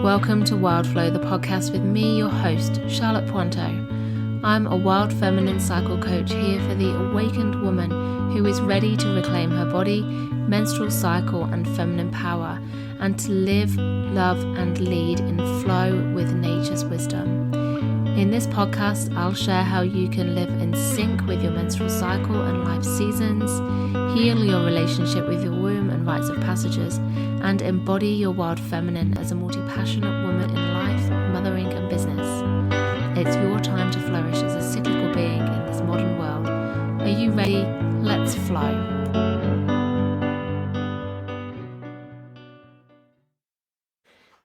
Welcome to Wildflow, the podcast with me, your host, Charlotte Pointeau. I'm a wild feminine cycle coach here for the awakened woman who is ready to reclaim her body, menstrual cycle and feminine power, and to live, love and lead in flow with nature's wisdom. In this podcast, I'll share how you can live in sync with your menstrual cycle and life seasons, heal your relationship with your womb and rites of passages, and embody your wild feminine as a multi-passionate woman in life, mothering and business. It's your time to flourish as a cyclical being in this modern world. Are you ready? Let's flow.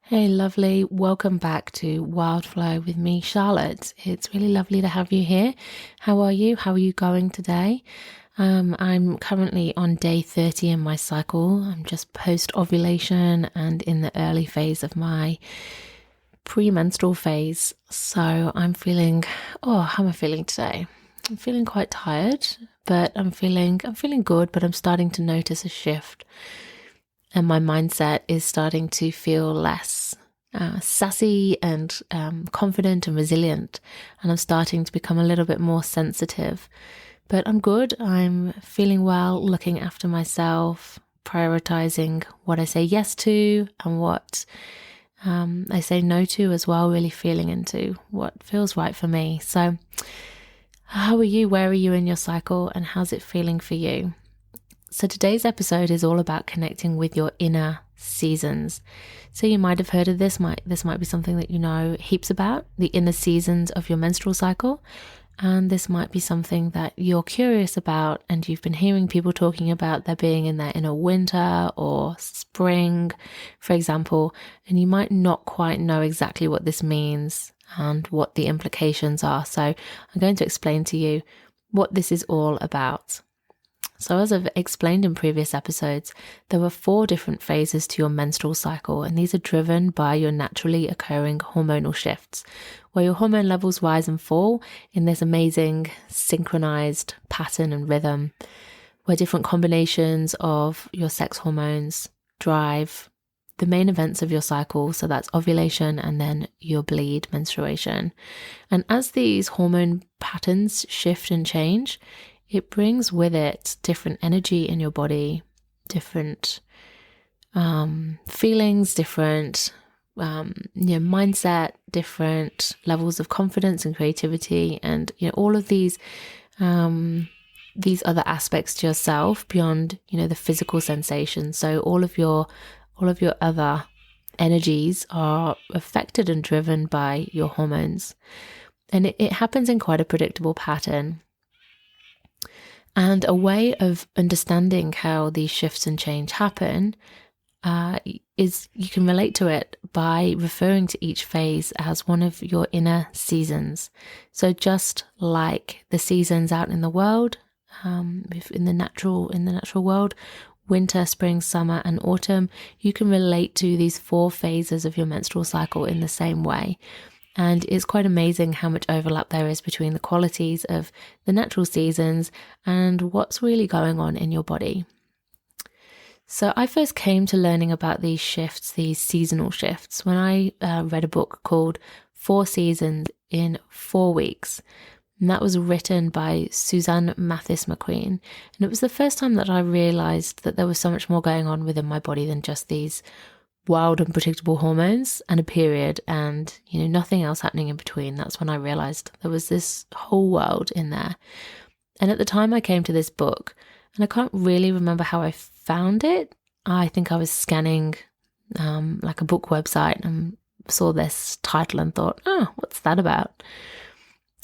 Hey lovely, welcome back to Wildflow with me, Charlotte. It's really lovely to have you here. How are you? How are you going today? I'm currently on day 30 in my cycle. I'm just post-ovulation and in the early phase of my premenstrual phase. So I'm feeling, how am I feeling today? I'm feeling quite tired, but I'm feeling good, but I'm starting to notice a shift. And my mindset is starting to feel less sassy and confident and resilient. And I'm starting to become a little bit more sensitive. But I'm good. I'm feeling well, looking after myself, prioritizing what I say yes to and what I say no to as well, really feeling into what feels right for me. So how are you? Where are you in your cycle? And how's it feeling for you? So today's episode is all about connecting with your inner seasons. So you might have heard of this. This might be something that you know heaps about, the inner seasons of your menstrual cycle. And this might be something that you're curious about and you've been hearing people talking about there being in their inner winter or spring, for example, and you might not quite know exactly what this means and what the implications are. So I'm going to explain to you what this is all about. So as I've explained in previous episodes, there are 4 different phases to your menstrual cycle, and these are driven by your naturally occurring hormonal shifts, where your hormone levels rise and fall in this amazing synchronized pattern and rhythm, where different combinations of your sex hormones drive the main events of your cycle. So that's ovulation and then your bleed, menstruation. And as these hormone patterns shift and change, it brings with it different energy in your body, different feelings, different mindset, different levels of confidence and creativity, and all of these other aspects to yourself beyond the physical sensations. So all of your other energies are affected and driven by your hormones, and it happens in quite a predictable pattern. And a way of understanding how these shifts and change happen is you can relate to it by referring to each phase as one of your inner seasons. So just like the seasons out in the world, in the natural world, winter, spring, summer, and autumn, you can relate to these 4 phases of your menstrual cycle in the same way. And it's quite amazing how much overlap there is between the qualities of the natural seasons and what's really going on in your body. So I first came to learning about these shifts, these seasonal shifts, when I read a book called 4 Seasons in 4 Weeks. And that was written by Suzanne Mathis McQueen. And it was the first time that I realized that there was so much more going on within my body than just these wild unpredictable hormones and a period and nothing else happening in between. That's when I realized there was this whole world in there. And at the time I came to this book, and I can't really remember how I found it. I think I was scanning like a book website and saw this title and thought, what's that about?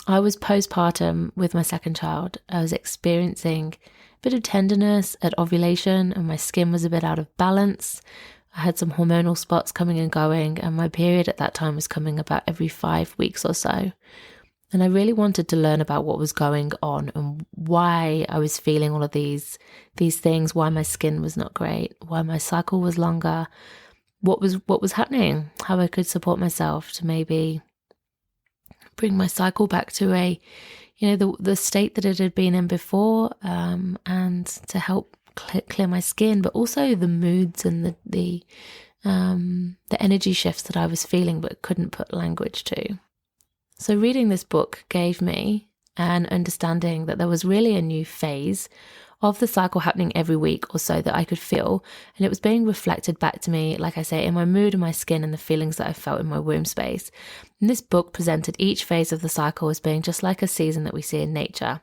I was postpartum with my second child. I was experiencing a bit of tenderness at ovulation and my skin was a bit out of balance. I had some hormonal spots coming and going, and my period at that time was coming about every 5 weeks or so. And I really wanted to learn about what was going on and why I was feeling all of these things, why my skin was not great, why my cycle was longer, what was happening, how I could support myself to maybe bring my cycle back to the state that it had been in before, and to help clear my skin, but also the moods and the the energy shifts that I was feeling but couldn't put language to. So reading this book gave me an understanding that there was really a new phase of the cycle happening every week or so that I could feel, and it was being reflected back to me, like I say, in my mood and my skin and the feelings that I felt in my womb space. And this book presented each phase of the cycle as being just like a season that we see in nature.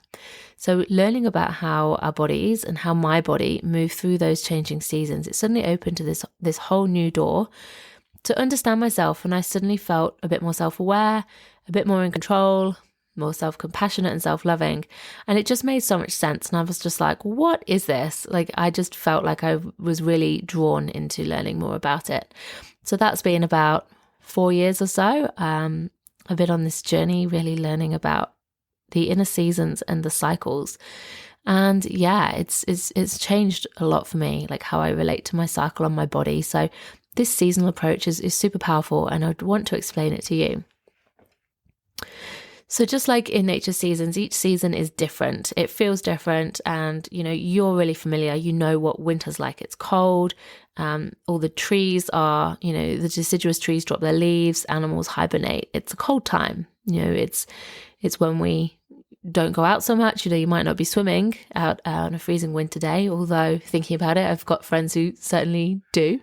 So learning about how our bodies and how my body move through those changing seasons, it suddenly opened to this whole new door to understand myself, and I suddenly felt a bit more self-aware, a bit more in control, more self-compassionate and self-loving. And it just made so much sense. And I was just like, what is this? Like, I just felt like I was really drawn into learning more about it. So that's been about 4 years or so. I've been on this journey really learning about the inner seasons and the cycles. And yeah, it's changed a lot for me, like how I relate to my cycle and my body. So this seasonal approach is super powerful, and I'd want to explain it to you. So just like in nature seasons, each season is different. It feels different, and you're really familiar. You know what winter's like. It's cold. All the trees are, the deciduous trees drop their leaves. Animals hibernate. It's a cold time. It's when we don't go out so much. You might not be swimming out on a freezing winter day. Although thinking about it, I've got friends who certainly do.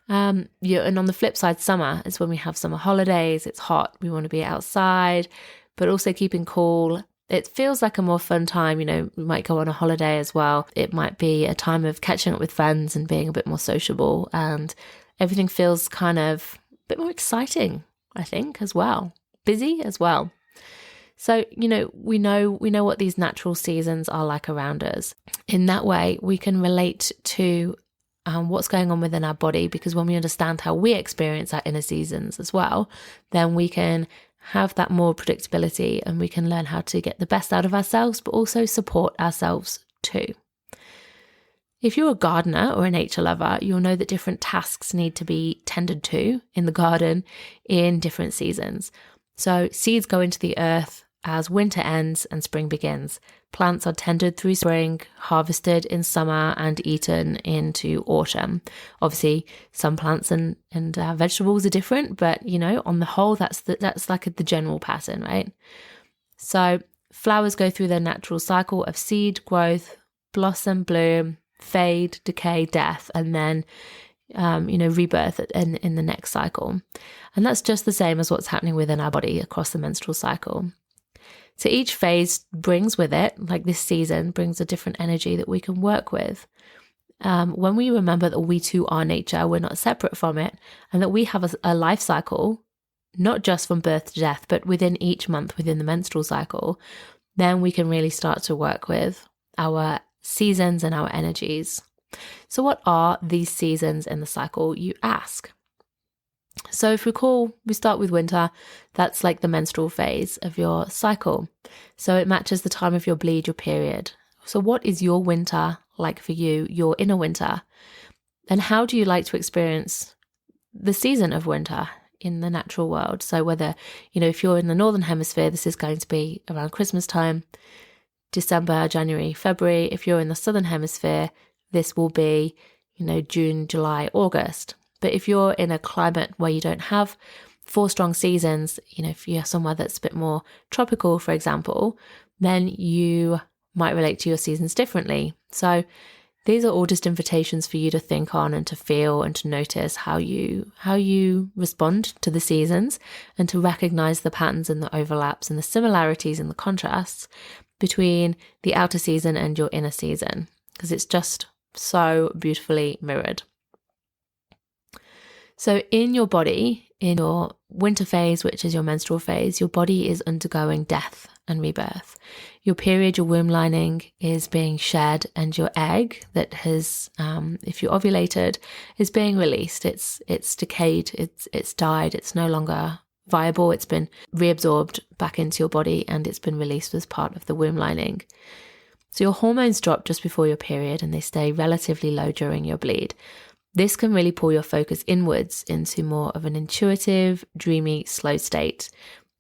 And on the flip side, summer is when we have summer holidays. It's hot. We want to be outside, but also keeping cool. It feels like a more fun time. We might go on a holiday as well. It might be a time of catching up with friends and being a bit more sociable, and everything feels kind of a bit more exciting, I think, as well. Busy as well. So, we know what these natural seasons are like around us. In that way, we can relate to what's going on within our body, because when we understand how we experience our inner seasons as well, then we can have that more predictability, and we can learn how to get the best out of ourselves, but also support ourselves too. If you're a gardener or a nature lover, you'll know that different tasks need to be tended to in the garden in different seasons. So seeds go into the earth as winter ends and spring begins. Plants are tended through spring, harvested in summer, and eaten into autumn. Obviously, some plants and vegetables are different, but on the whole, that's like the general pattern, right? So flowers go through their natural cycle of seed, growth, blossom, bloom, fade, decay, death, and then rebirth in the next cycle. And that's just the same as what's happening within our body across the menstrual cycle. So each phase brings with it, like this season, brings a different energy that we can work with. When we remember that we too are nature, we're not separate from it, and that we have a life cycle, not just from birth to death, but within each month within the menstrual cycle, then we can really start to work with our seasons and our energies. So what are these seasons in the cycle, you ask? So if we start with winter. That's like the menstrual phase of your cycle. So it matches the time of your bleed, your period. So what is your winter like for you, your inner winter? And how do you like to experience the season of winter in the natural world? So whether, if you're in the northern hemisphere, this is going to be around Christmas time, December, January, February. If you're in the southern hemisphere, this will be, June, July, August. But if you're in a climate where you don't have 4 strong seasons, if you're somewhere that's a bit more tropical, for example, then you might relate to your seasons differently. So these are all just invitations for you to think on and to feel and to notice how you respond to the seasons, and to recognize the patterns and the overlaps and the similarities and the contrasts between the outer season and your inner season, because it's just so beautifully mirrored. So in your body, in your winter phase, which is your menstrual phase, your body is undergoing death and rebirth. Your period, your womb lining is being shed, and your egg that has, if you ovulated, is being released. It's decayed, it's died, it's no longer viable. It's been reabsorbed back into your body, and it's been released as part of the womb lining. So your hormones drop just before your period, and they stay relatively low during your bleed. This can really pull your focus inwards into more of an intuitive, dreamy, slow state.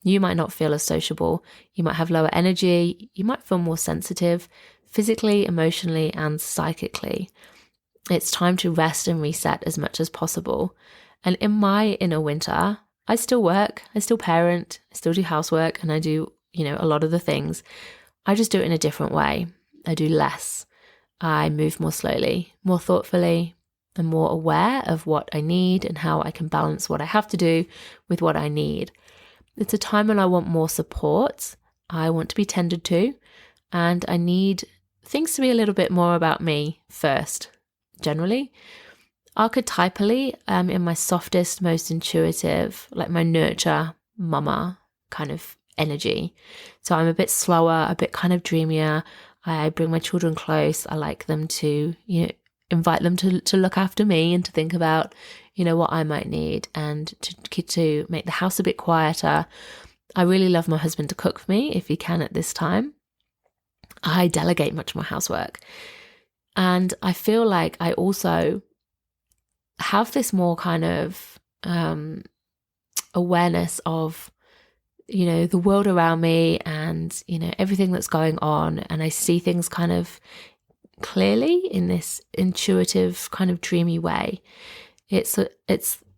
You might not feel as sociable. You might have lower energy. You might feel more sensitive physically, emotionally, and psychically. It's time to rest and reset as much as possible. And in my inner winter, I still work, I still parent, I still do housework, and I do, a lot of the things. I just do it in a different way. I do less. I move more slowly, more thoughtfully, and more aware of what I need and how I can balance what I have to do with what I need. It's a time when I want more support. I want to be tended to, and I need things to be a little bit more about me first, generally. Archetypally, in my softest, most intuitive, like my nurture mama kind of energy. So I'm a bit slower, a bit kind of dreamier. I bring my children close. I like them to, invite them to look after me and to think about, what I might need, and to make the house a bit quieter. I really love my husband to cook for me if he can at this time. I delegate much more housework. And I feel like I also have this more kind of awareness of, the world around me and, everything that's going on. And I see things kind of clearly in this intuitive kind of dreamy way. It's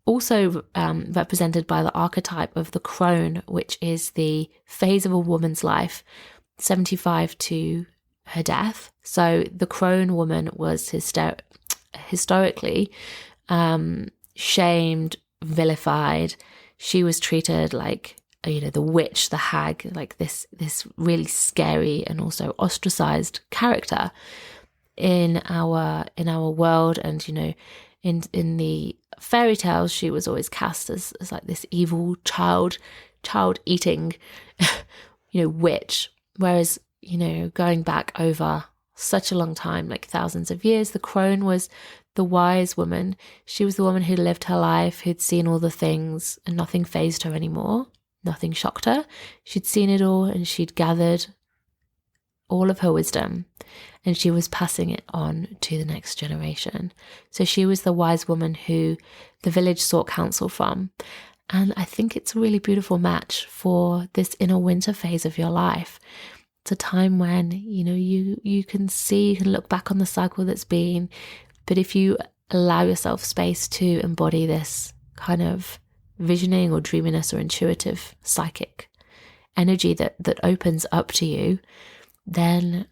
also represented by the archetype of the crone, which is the phase of a woman's life, 75 to her death. So the crone woman was historically shamed, vilified. She was treated like, the witch, the hag, like this really scary and also ostracized character in our world. And in the fairy tales, she was always cast as like this evil child eating witch. Whereas going back over such a long time, like thousands of years, the crone was the wise woman. She was the woman who lived her life, who'd seen all the things, and nothing fazed her anymore. Nothing shocked her. She'd seen it all, and she'd gathered all of her wisdom, and she was passing it on to the next generation. So she was the wise woman who the village sought counsel from. And I think it's a really beautiful match for this inner winter phase of your life. It's a time when, you can see, you can look back on the cycle that's been, but if you allow yourself space to embody this kind of visioning or dreaminess or intuitive psychic energy that opens up to you, then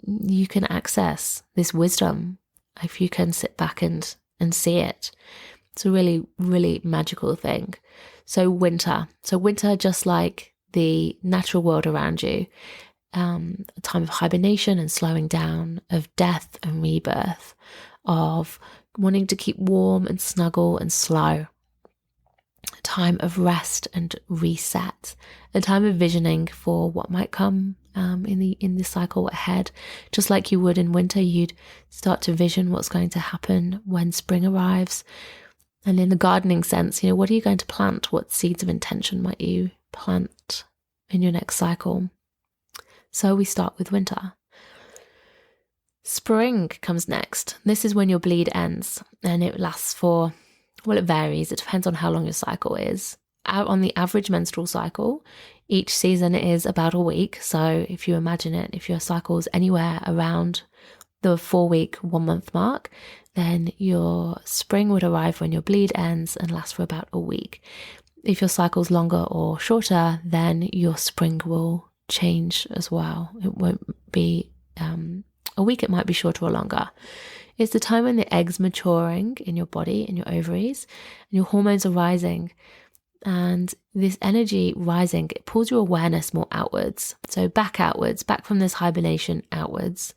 you can access this wisdom if you can sit back and see it. It's a really, really magical thing. So winter, just like the natural world around you, a time of hibernation and slowing down, of death and rebirth, of wanting to keep warm and snuggle and slow. A time of rest and reset, a time of visioning for what might come in the cycle ahead. Just like you would in winter, you'd start to vision what's going to happen when spring arrives. And in the gardening sense, what are you going to plant? What seeds of intention might you plant in your next cycle? So we start with winter. Spring comes next. This is when your bleed ends, and it lasts for, it varies. It depends on how long your cycle is. On the average menstrual cycle, each season is about a week. So if you imagine it, if your cycle is anywhere around the 4-week, 1 month mark, then your spring would arrive when your bleed ends and last for about a week. If your cycle's longer or shorter, then your spring will change as well. It won't be a week, it might be shorter or longer. It's the time when the egg's maturing in your body, in your ovaries, and your hormones are rising. And this energy rising, it pulls your awareness more outwards. So back outwards, back from this hibernation outwards.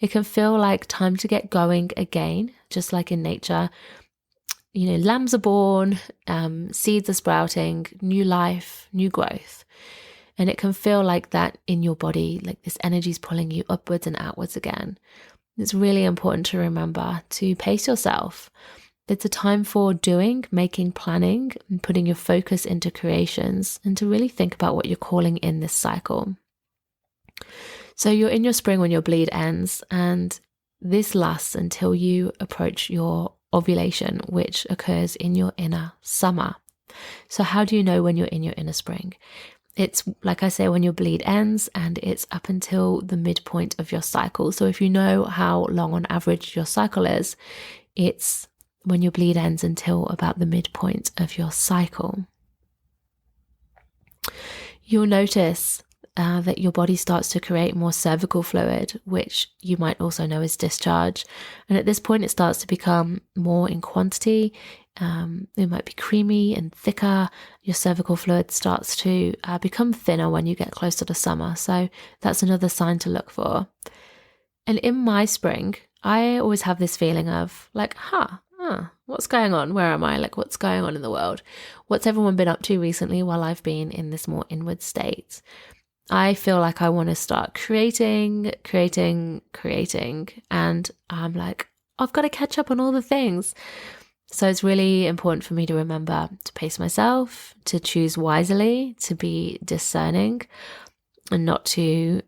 It can feel like time to get going again, just like in nature. Lambs are born, seeds are sprouting, new life, new growth. And it can feel like that in your body, like this energy is pulling you upwards and outwards again. It's really important to remember to pace yourself. It's a time for doing, making, planning, and putting your focus into creations, and to really think about what you're calling in this cycle. So you're in your spring when your bleed ends, and this lasts until you approach your ovulation, which occurs in your inner summer. So how do you know when you're in your inner spring? It's like I say, when your bleed ends, and it's up until the midpoint of your cycle. So if you know how long on average your cycle is, it's when your bleed ends until about the midpoint of your cycle. You'll notice that your body starts to create more cervical fluid, which you might also know as discharge. And at this point, it starts to become more in quantity. It might be creamy and thicker. Your cervical fluid starts to become thinner when you get closer to summer. So that's another sign to look for. And in my spring, I always have this feeling of like, what's going on? Where am I? Like, what's going on in the world? What's everyone been up to recently while I've been in this more inward state? I feel like I want to start creating. And I'm like, I've got to catch up on all the things. So it's really important for me to remember to pace myself, to choose wisely, to be discerning, and not to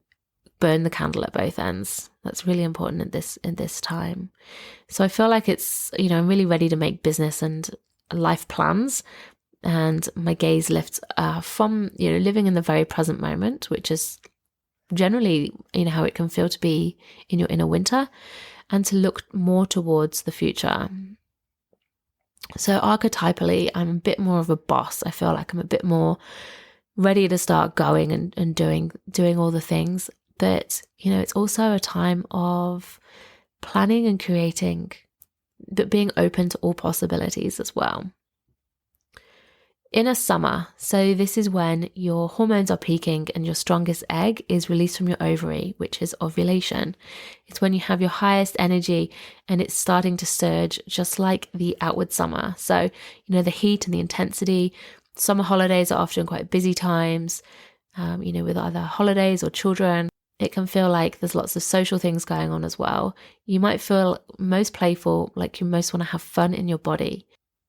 burn the candle at both ends. That's really important in this time. So I feel like it's, I'm really ready to make business and life plans. And my gaze lifts from, living in the very present moment, which is generally, how it can feel to be in your inner winter, and to look more towards the future. So archetypally, I'm a bit more of a boss. I feel like I'm a bit more ready to start going and doing all the things. But, it's also a time of planning and creating, but being open to all possibilities as well. Inner summer. So this is when your hormones are peaking and your strongest egg is released from your ovary, which is ovulation. It's when you have your highest energy and it's starting to surge, just like the outward summer. So, the heat and the intensity. Summer holidays are often quite busy times, with either holidays or children. It can feel like there's lots of social things going on as well. You might feel most playful, like you most want to have fun in your body.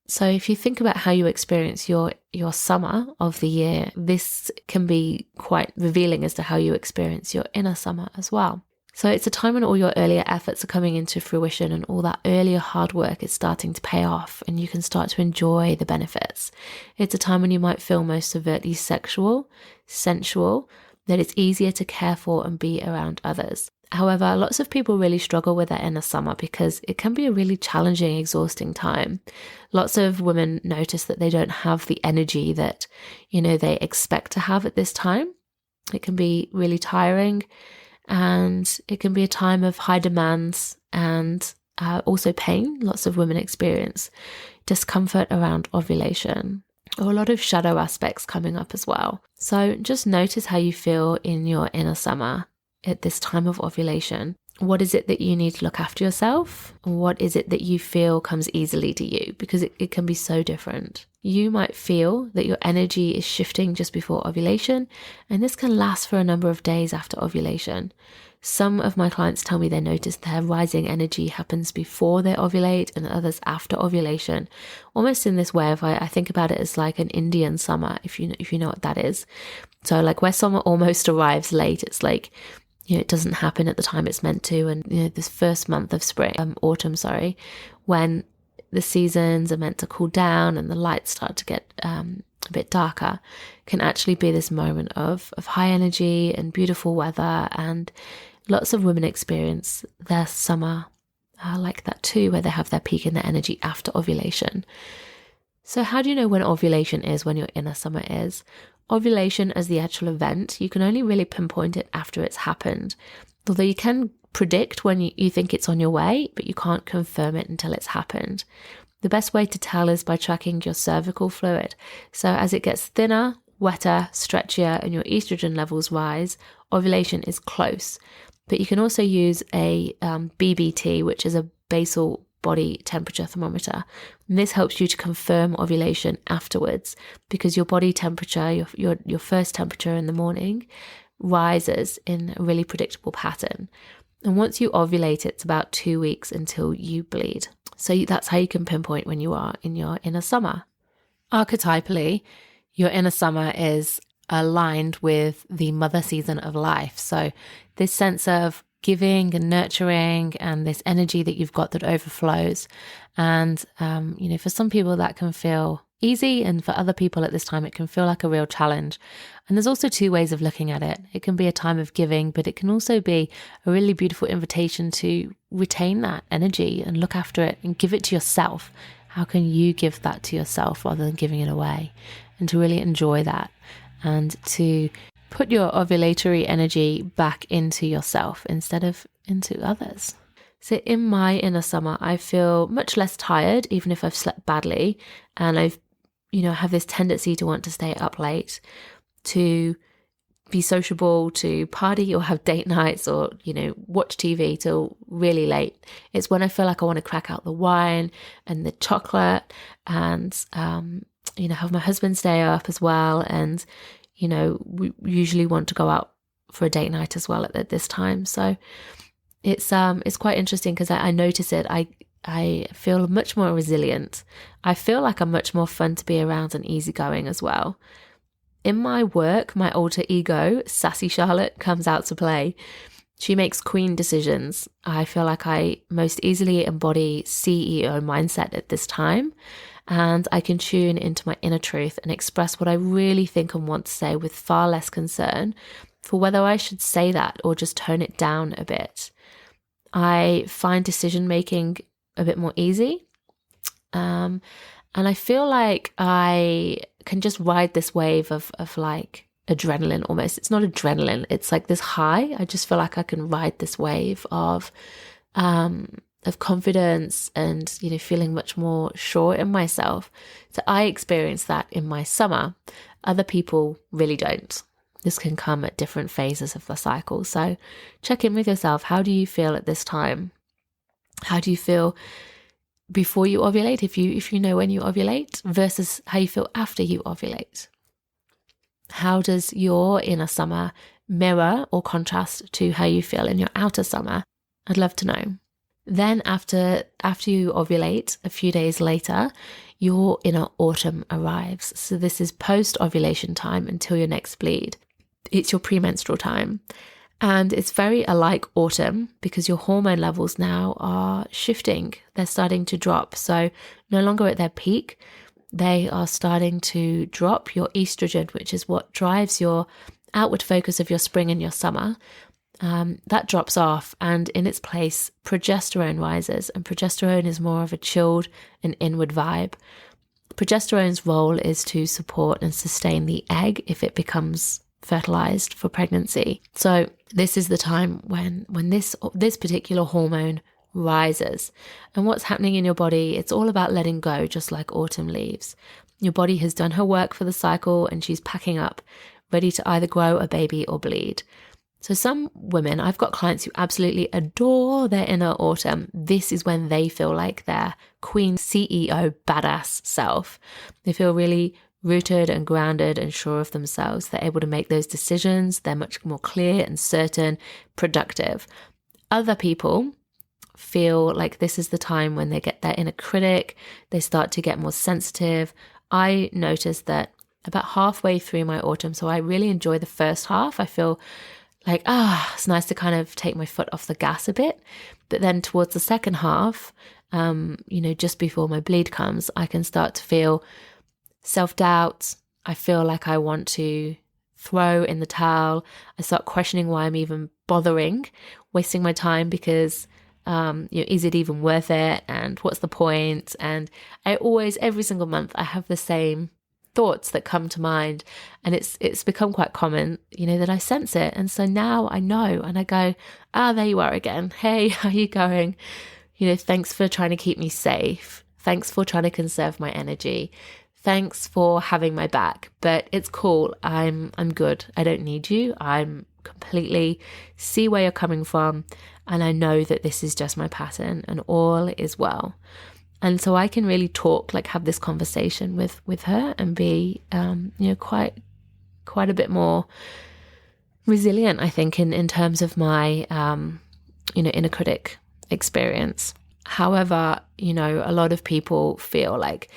So if you think about how you experience your summer of the year, this can be quite revealing as to how you experience your inner summer as well. So it's a time when all your earlier efforts are coming into fruition and all that earlier hard work is starting to pay off, and you can start to enjoy the benefits. It's a time when you might feel most overtly sexual, sensual, that it's easier to care for and be around others. However, lots of people really struggle with their inner summer because it can be a really challenging, exhausting time. Lots of women notice that they don't have the energy that, they expect to have at this time. It can be really tiring, and it can be a time of high demands and also pain. Lots of women experience discomfort around ovulation, or a lot of shadow aspects coming up as well. So just notice how you feel in your inner summer at this time of ovulation. What is it that you need to look after yourself? What is it that you feel comes easily to you? Because it can be so different. You might feel that your energy is shifting just before ovulation, and this can last for a number of days after ovulation. Some of my clients tell me they notice their rising energy happens before they ovulate and others after ovulation, almost in this way of, I think about it as like an Indian summer, if you know what that is. So like where summer almost arrives late, it's like, it doesn't happen at the time it's meant to. And, this first month of autumn, when the seasons are meant to cool down and the lights start to get a bit darker, can actually be this moment of high energy and beautiful weather. And lots of women experience their summer like that too, where they have their peak in their energy after ovulation. So how do you know when ovulation is, when your inner summer is? Ovulation as the actual event, you can only really pinpoint it after it's happened. Although you can predict when you think it's on your way, but you can't confirm it until it's happened. The best way to tell is by tracking your cervical fluid. So as it gets thinner, wetter, stretchier, and your estrogen levels rise, ovulation is close. But you can also use a BBT, which is a basal body temperature thermometer. And this helps you to confirm ovulation afterwards, because your body temperature, your first temperature in the morning, rises in a really predictable pattern. And once you ovulate, it's about 2 weeks until you bleed. So that's how you can pinpoint when you are in your inner summer. Archetypally, your inner summer is aligned with the mother season of life. So this sense of giving and nurturing and this energy that you've got that overflows. And, for some people that can feel, easy, and for other people at this time it can feel like a real challenge. And there's also two ways of looking at it. It can be a time of giving, but it can also be a really beautiful invitation to retain that energy and look after it and give it to yourself. How can you give that to yourself rather than giving it away? And to really enjoy that and to put your ovulatory energy back into yourself instead of into others. So in my inner summer, I feel much less tired, even if I've slept badly. And I've, have this tendency to want to stay up late, to be sociable, to party or have date nights or, watch TV till really late. It's when I feel like I want to crack out the wine and the chocolate and, have my husband stay up as well. And, we usually want to go out for a date night as well at this time. So it's quite interesting because I notice it. I feel much more resilient. I feel like I'm much more fun to be around and easygoing as well. In my work, my alter ego, Sassy Charlotte, comes out to play. She makes queen decisions. I feel like I most easily embody CEO mindset at this time, and I can tune into my inner truth and express what I really think and want to say with far less concern for whether I should say that or just tone it down a bit. I find decision making a bit more easy. And I feel like I can just ride this wave of like adrenaline almost. It's not adrenaline. It's like this high. I just feel like I can ride this wave of confidence and, feeling much more sure in myself. So I experience that in my summer. Other people really don't. This can come at different phases of the cycle. So check in with yourself. How do you feel at this time? How do you feel before you ovulate, if you know when you ovulate, versus how you feel after you ovulate? How does your inner summer mirror or contrast to how you feel in your outer summer? I'd love to know. Then after you ovulate, a few days later, your inner autumn arrives. So this is post-ovulation time until your next bleed. It's your premenstrual time. And it's very alike autumn because your hormone levels now are shifting. They're starting to drop. So no longer at their peak, they are starting to drop. Your estrogen, which is what drives your outward focus of your spring and your summer, that drops off, and in its place, progesterone rises. And progesterone is more of a chilled and inward vibe. Progesterone's role is to support and sustain the egg if it becomes fertilized for pregnancy. So this is the time when this particular hormone rises. And what's happening in your body, it's all about letting go, just like autumn leaves. Your body has done her work for the cycle and she's packing up, ready to either grow a baby or bleed. So some women, I've got clients who absolutely adore their inner autumn. This is when they feel like their queen CEO badass self. They feel really rooted and grounded and sure of themselves. They're able to make those decisions. They're much more clear and certain, productive. Other people feel like this is the time when they get their inner critic. They start to get more sensitive. I noticed that about halfway through my autumn, so I really enjoy the first half. I feel like, it's nice to kind of take my foot off the gas a bit. But then towards the second half, just before my bleed comes, I can start to feel self-doubt. I feel like I want to throw in the towel. I start questioning why I'm even bothering, wasting my time because, is it even worth it? And what's the point? And I always, every single month, I have the same thoughts that come to mind, and it's become quite common, that I sense it. And so now I know, and I go, there you are again. Hey, how are you going? Thanks for trying to keep me safe. Thanks for trying to conserve my energy. Thanks for having my back, but it's cool. I'm good. I don't need you. I'm completely see where you're coming from, and I know that this is just my pattern and all is well. And so I can really talk, like have this conversation with her and be, quite a bit more resilient, I think, in terms of my, inner critic experience. However, a lot of people feel like,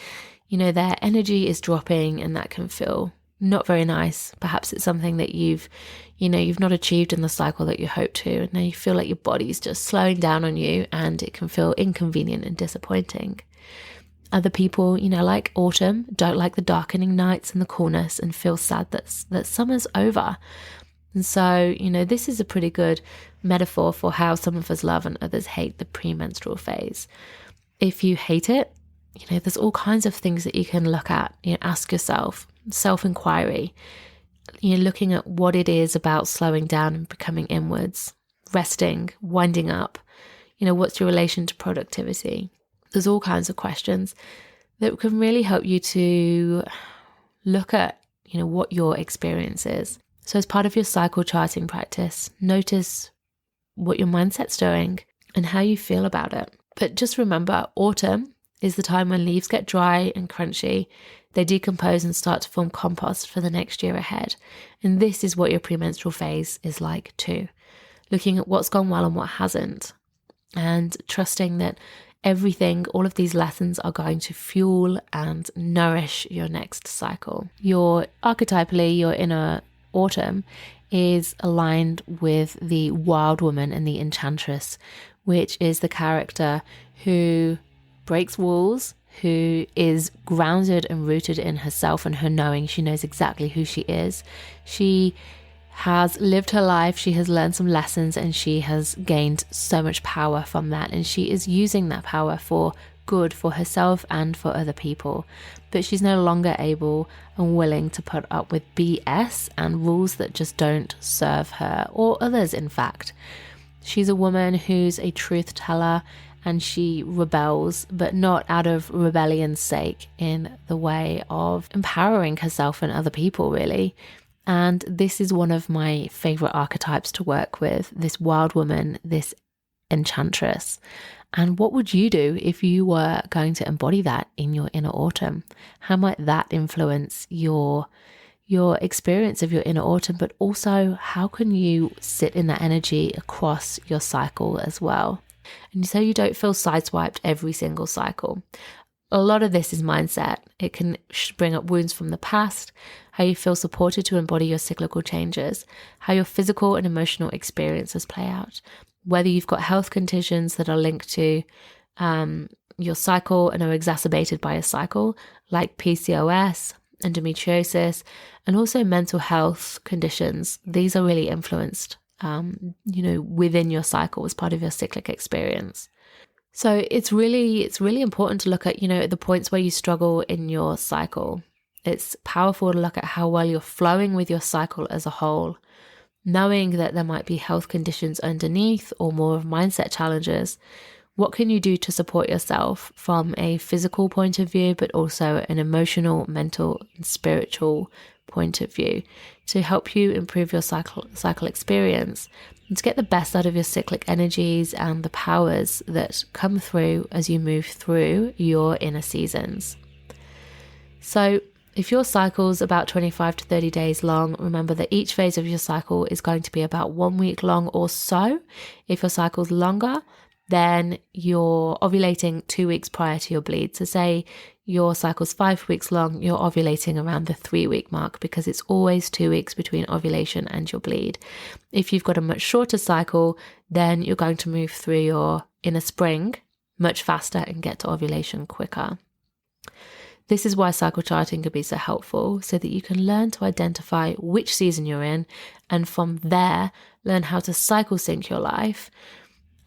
their energy is dropping, and that can feel not very nice. Perhaps it's something that you've not achieved in the cycle that you hope to, and now you feel like your body's just slowing down on you, and it can feel inconvenient and disappointing. Other people, like autumn, don't like the darkening nights and the coolness and feel sad that summer's over. And so, this is a pretty good metaphor for how some of us love and others hate the premenstrual phase. If you hate it, there's all kinds of things that you can look at. Ask yourself, self-inquiry, looking at what it is about slowing down and becoming inwards, resting, winding up. What's your relation to productivity? There's all kinds of questions that can really help you to look at, what your experience is. So as part of your cycle charting practice, notice what your mindset's doing and how you feel about it. But just remember, autumn is the time when leaves get dry and crunchy. They decompose and start to form compost for the next year ahead. And this is what your premenstrual phase is like too. Looking at what's gone well and what hasn't. And trusting that everything, all of these lessons are going to fuel and nourish your next cycle. Archetypally, your inner autumn is aligned with the wild woman and the enchantress, which is the character who breaks walls, who is grounded and rooted in herself and her knowing. She knows exactly who she is. She has lived her life, she has learned some lessons, and she has gained so much power from that. And she is using that power for good for herself and for other people. But she's no longer able and willing to put up with BS and rules that just don't serve her or others, in fact. She's a woman who's a truth teller, and she rebels, but not out of rebellion's sake, in the way of empowering herself and other people, really. And this is one of my favorite archetypes to work with, this wild woman, this enchantress. And what would you do if you were going to embody that in your inner autumn? How might that influence your experience of your inner autumn, but also how can you sit in that energy across your cycle as well? And so you don't feel sideswiped every single cycle. A lot of this is mindset. It can bring up wounds from the past, how you feel supported to embody your cyclical changes, how your physical and emotional experiences play out, whether you've got health conditions that are linked to your cycle and are exacerbated by a cycle, like PCOS, endometriosis, and also mental health conditions. These are really influenced, within your cycle as part of your cyclic experience. So it's really important to look at, the points where you struggle in your cycle. It's powerful to look at how well you're flowing with your cycle as a whole, knowing that there might be health conditions underneath or more of mindset challenges. What can you do to support yourself from a physical point of view, but also an emotional, mental, and spiritual point of view to help you improve your cycle experience and to get the best out of your cyclic energies and the powers that come through as you move through your inner seasons. So if your cycle's about 25 to 30 days long, remember that each phase of your cycle is going to be about 1 week long or so. If your cycle's longer, then you're ovulating 2 weeks prior to your bleed. So say your cycle's 5 weeks long, you're ovulating around the 3-week mark because it's always 2 weeks between ovulation and your bleed. If you've got a much shorter cycle, then you're going to move through your inner spring much faster and get to ovulation quicker. This is why cycle charting can be so helpful, so that you can learn to identify which season you're in, and from there, learn how to cycle sync your life,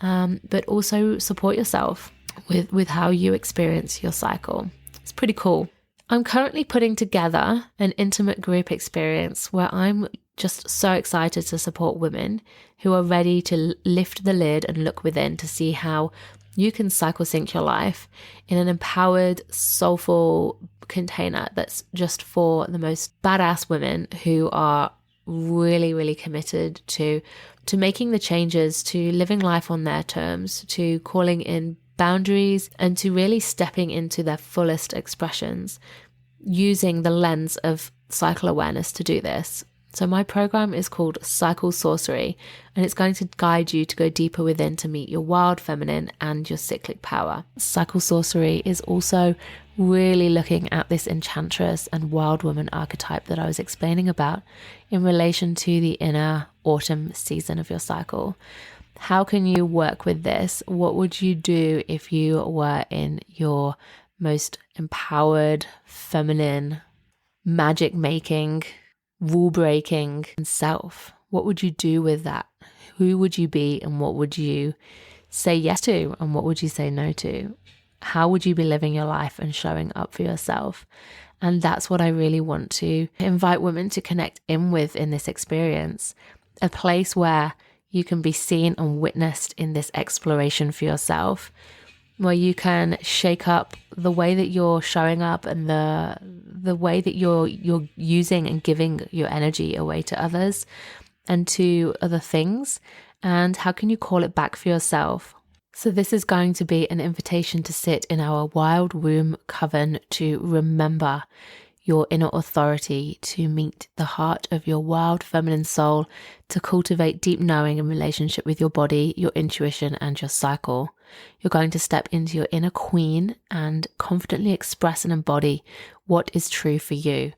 but also support yourself with how you experience your cycle. It's pretty cool. I'm currently putting together an intimate group experience where I'm just so excited to support women who are ready to lift the lid and look within to see how you can cycle sync your life in an empowered, soulful container that's just for the most badass women who are really, really committed to making the changes, to living life on their terms, to calling in boundaries, and to really stepping into their fullest expressions, using the lens of cycle awareness to do this. So my program is called Cycle Sorcery, and it's going to guide you to go deeper within to meet your wild feminine and your cyclic power. Cycle Sorcery is also really looking at this enchantress and wild woman archetype that I was explaining about in relation to the inner autumn season of your cycle. How can you work with this? What would you do if you were in your most empowered, feminine, magic making, rule breaking self? What would you do with that? Who would you be, and what would you say yes to, and what would you say no to? How would you be living your life and showing up for yourself? And that's what I really want to invite women to connect in with in this experience, a place where you can be seen and witnessed in this exploration for yourself, where you can shake up the way that you're showing up and the way that you're using and giving your energy away to others and to other things. And how can you call it back for yourself? So this is going to be an invitation to sit in our wild womb coven, to remember your inner authority, to meet the heart of your wild feminine soul, to cultivate deep knowing in relationship with your body, your intuition, and your cycle. You're going to step into your inner queen and confidently express and embody what is true for you.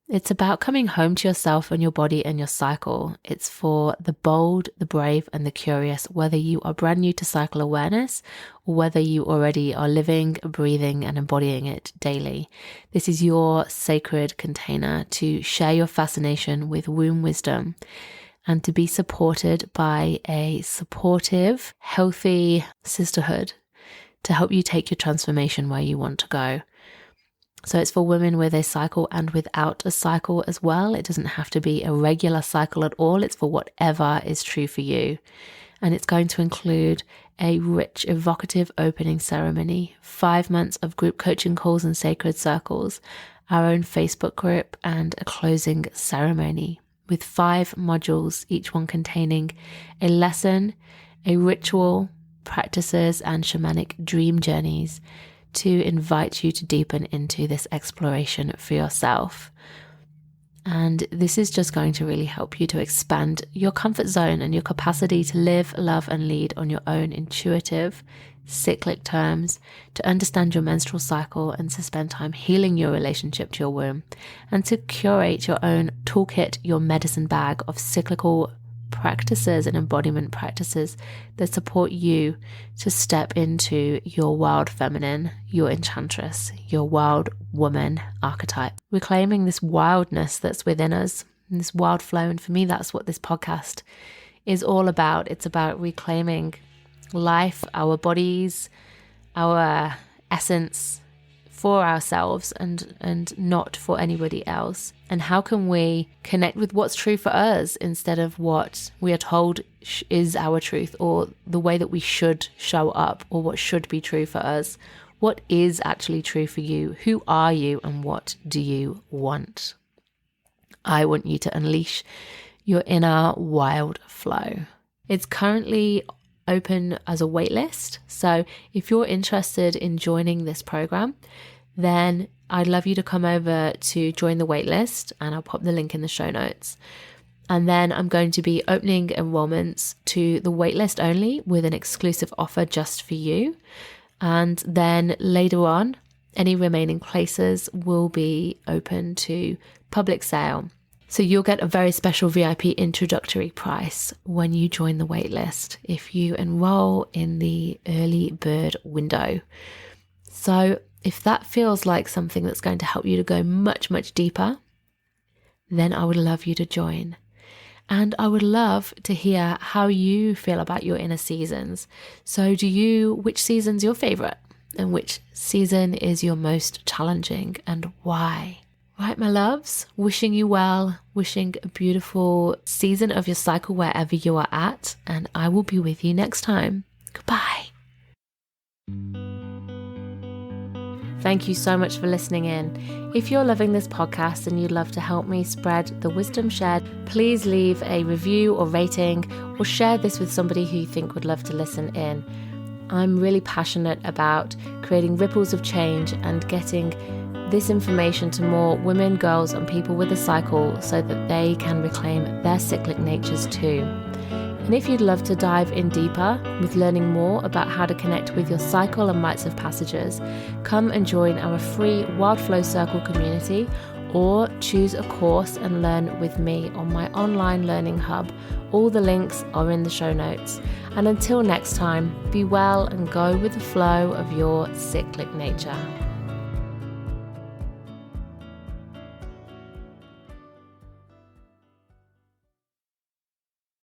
It's about coming home to yourself and your body and your cycle. It's for the bold, the brave, and the curious, whether you are brand new to cycle awareness or whether you already are living, breathing, and embodying it daily. This is your sacred container to share your fascination with womb wisdom and to be supported by a supportive, healthy sisterhood to help you take your transformation where you want to go. So it's for women with a cycle and without a cycle as well. It doesn't have to be a regular cycle at all. It's for whatever is true for you. And it's going to include a rich, evocative opening ceremony, 5 months of group coaching calls and sacred circles, our own Facebook group, and a closing ceremony with 5 modules, each one containing a lesson, a ritual, practices, and shamanic dream journeys to invite you to deepen into this exploration for yourself. And this is just going to really help you to expand your comfort zone and your capacity to live, love, and lead on your own intuitive, cyclic terms, to understand your menstrual cycle and to spend time healing your relationship to your womb, and to curate your own toolkit, your medicine bag of cyclical practices and embodiment practices that support you to step into your wild feminine, your enchantress, your wild woman archetype, reclaiming this wildness that's within us, and this wild flow. And for me, that's what this podcast is all about. It's about reclaiming life, our bodies, our essence for ourselves and not for anybody else. And how can we connect with what's true for us instead of what we are told is our truth, or the way that we should show up, or what should be true for us? What is actually true for you? Who are you, and what do you want? I want you to unleash your inner wild flow. It's currently open as a waitlist. So if you're interested in joining this program, then I'd love you to come over to join the waitlist, and I'll pop the link in the show notes. And then I'm going to be opening enrollments to the waitlist only with an exclusive offer just for you. And then later on, any remaining places will be open to public sale. So you'll get a very special VIP introductory price when you join the waitlist if you enroll in the early bird window. So if that feels like something that's going to help you to go much, much deeper, then I would love you to join. And I would love to hear how you feel about your inner seasons. So which season's your favorite? And which season is your most challenging, and why? Right, my loves, wishing you well, wishing a beautiful season of your cycle wherever you are at, and I will be with you next time. Goodbye. Thank you so much for listening in. If you're loving this podcast and you'd love to help me spread the wisdom shared, please leave a review or rating, or share this with somebody who you think would love to listen in. I'm really passionate about creating ripples of change and getting this information to more women, girls, and people with a cycle so that they can reclaim their cyclic natures too. And if you'd love to dive in deeper with learning more about how to connect with your cycle and rites of passages, come and join our free Wild Flow Circle community, or choose a course and learn with me on my online learning hub. All the links are in the show notes. And until next time, be well and go with the flow of your cyclic nature.